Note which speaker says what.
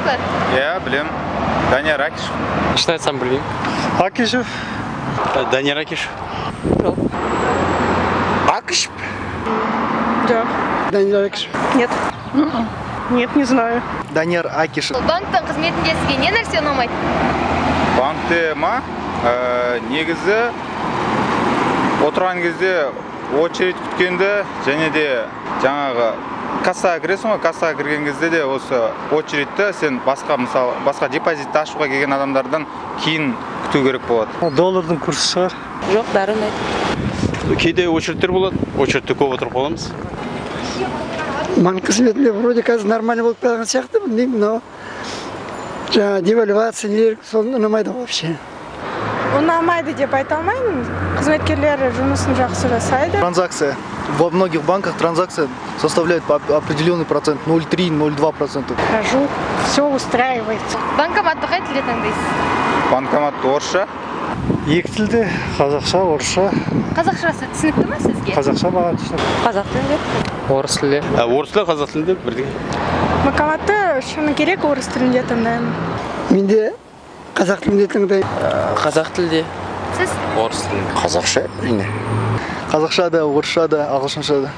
Speaker 1: ба?
Speaker 2: Я білем. Данияр Акишев.
Speaker 3: Шын айтсам білмеймін.
Speaker 4: Акишев.
Speaker 3: Данияр Акишев.
Speaker 4: Акишев.
Speaker 5: Да.
Speaker 4: Данияр Акишев.
Speaker 5: Нет. Нет, не знаю.
Speaker 4: Данияр Акишев.
Speaker 1: Банктың қызметінде сізге не нәрсе ұнамайды?
Speaker 2: Банкте ма? Негізі отырған кезде очередь күткенде және де жаңағы кассаға кіресің ғой, кассаға кірген кезде де осы очередьті сен басқа депозитті ашуға келген адамдардан кейін күту керек болады.
Speaker 4: Доллардың курсы шығар.
Speaker 5: Жоқ, бәрі ұнайды.
Speaker 3: Кейде очередьтер болады, очередьте көп отырып қаламыз.
Speaker 6: Банк қызметінде вроде қазір нормально болып қалған сияқты, білмеймін, но жаңа девальвация нелер соны ұнамайды вообще.
Speaker 5: Ұнамайды деп айта алмаймын. Қызметкерлері жұмысын жақсы жасайды.
Speaker 4: Транзакция. Во многих банках транзакция составляет определенный процент, 0,3-0,2%.
Speaker 5: Хожу, все устраивается.
Speaker 1: Банкоматты қай тілде таңдайсыз?
Speaker 2: Банкомат орысша.
Speaker 4: Екі тілде, қазақша, орысша.
Speaker 1: Қазақшасы түсінікті ма сізге?
Speaker 4: Қазақша маған түсінікті.
Speaker 5: Қазақ тілінде.
Speaker 3: Орыс тілде. Орыс тілі, қазақ тілінде бірдей.
Speaker 5: Банкоматты шыны керек орыс тілінде таңдаймын.
Speaker 6: Менде қазақ тілінде таңдаймын.
Speaker 3: Қазақ тілде.
Speaker 1: Сіз?
Speaker 3: Орыс тілінде.
Speaker 4: Қазақша, әрине. Қазақша да, орысша да, ағылшынша да.